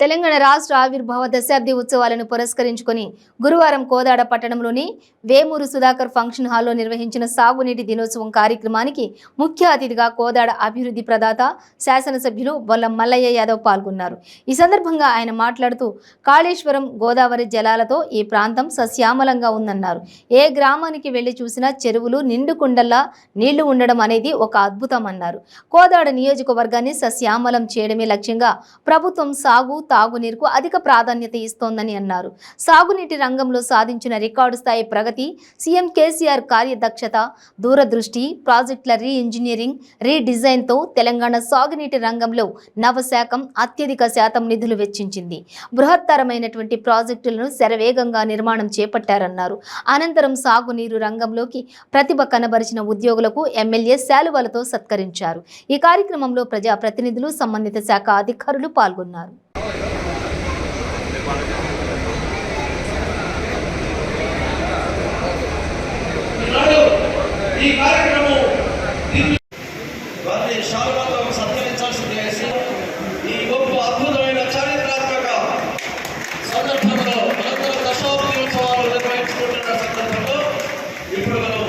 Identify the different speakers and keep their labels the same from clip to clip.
Speaker 1: తెలంగాణ రాష్ట్ర ఆవిర్భావ దశాబ్ది ఉత్సవాలను పురస్కరించుకొని గురువారం కోదాడ పట్టణంలోని వేమూరు సుధాకర్ ఫంక్షన్ హాల్లో నిర్వహించిన సాగునీటి దినోత్సవం కార్యక్రమానికి ముఖ్య అతిథిగా కోదాడ అభివృద్ధి ప్రదాత శాసనసభ్యులు బొల్ల మల్లయ్య యాదవ్ పాల్గొన్నారు. ఈ సందర్భంగా ఆయన మాట్లాడుతూ కాళేశ్వరం గోదావరి జలాలతో ఈ ప్రాంతం సస్యామలంగా ఉందన్నారు. ఏ గ్రామానికి వెళ్లి చూసినా చెరువులు నిండుకుండల్లా నీళ్లు ఉండడం అనేది ఒక అద్భుతం అన్నారు. కోదాడ నియోజకవర్గాన్ని సస్యామలం చేయడమే లక్ష్యంగా ప్రభుత్వం సాగు తాగునీరుకు అధిక ప్రాధాన్యత ఇస్తోందని అన్నారు. సాగునీటి రంగంలో సాధించిన రికార్డు స్థాయి ప్రగతి, సీఎం కేసీఆర్ కార్యదక్షత, దూరదృష్టి, ప్రాజెక్టుల రీఇంజనీరింగ్, రీడిజైన్తో తెలంగాణ సాగునీటి రంగంలో నవశాఖం అత్యధిక శాతం నిధులు వెచ్చించింది. బృహత్తరమైనటువంటి ప్రాజెక్టులను శరవేగంగా నిర్మాణం చేపట్టారన్నారు. అనంతరం సాగునీరు రంగంలోకి ప్రతిభ కనబరిచిన ఉద్యోగులకు ఎమ్మెల్యే శాలువలతో సత్కరించారు. ఈ కార్యక్రమంలో ప్రజాప్రతినిధులు, సంబంధిత శాఖ అధికారులు పాల్గొన్నారు.
Speaker 2: ఈ కార్యక్రమం వారిని శాలువాతో సత్కరించాల్సింది. ఈ గొప్ప అద్భుతమైన చారిత్రాత్మక సందర్భంలో అనంతరం దశాబ్ది ఉత్సవాలు నిర్వహించుకుంటున్న సందర్భంలో ఇప్పుడు మనం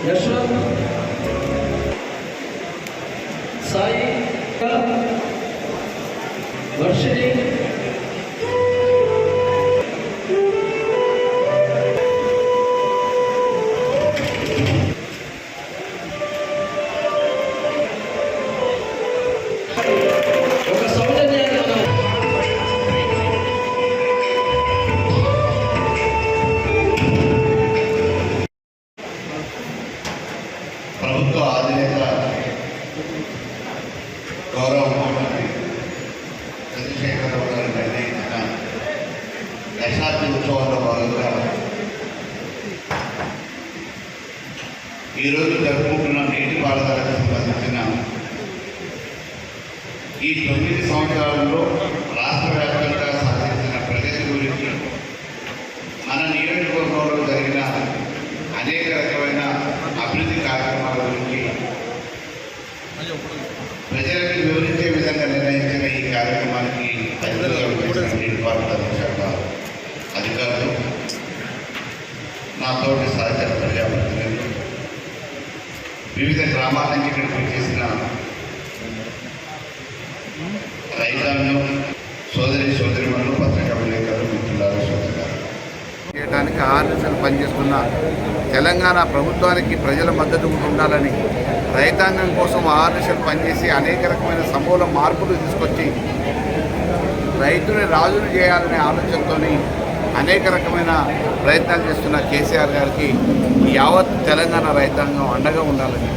Speaker 2: యశ్వంత్ సాయి వర్షిణి ఒక సౌజన్యాన్ని
Speaker 3: ప్రభుత్వ అధినేత గౌరవ ముఖ్యమంత్రి చంద్రశేఖరరావు గారు నిర్ణయించిన దశాబ్ది ఉత్సవాల్లో భాగంగా ఈరోజు జరుపుకుంటున్న నీటిపారుదలకు సంబంధించిన ఈ 9 సంవత్సరాలలో రాష్ట్ర వ్యాప్తంగా సాధించిన ప్రగతి గురించి, మన నియోజకవర్గంలో జరిగిన అనేక రకమైన అభివృద్ధి కార్యక్రమాల గురించి ప్రజలకు వివరించే విధంగా నిర్ణయించిన ఈ కార్యక్రమానికి నీటిపారుదల శాఖ అధికారులు, నాతోటి సహచర ప్రజాప్రతినిధులు, వివిధ గ్రామాల నుంచి ఇక్కడికి చేసిన రైతాంగం, సోదరిమణులు, పత్రికా విలేకరులు, మిత్రులారా, సోదరులారా,
Speaker 4: చేయడానికి ఆర్ఎస్ఎల్ పనిచేస్తున్న తెలంగాణ ప్రభుత్వానికి ప్రజల మద్దతు ఉండాలని, రైతాంగం కోసం ఆర్ఎస్ఎల్ పనిచేసి అనేక రకమైన సమూల మార్పులు తీసుకొచ్చి రైతుని రాజును చేయాలనే ఆలోచనతో అనేక రకమైన ప్రయత్నాలు చేస్తున్న కేసీఆర్ గారికి యావత్ తెలంగాణ రైతాంగం అండగా ఉండాలని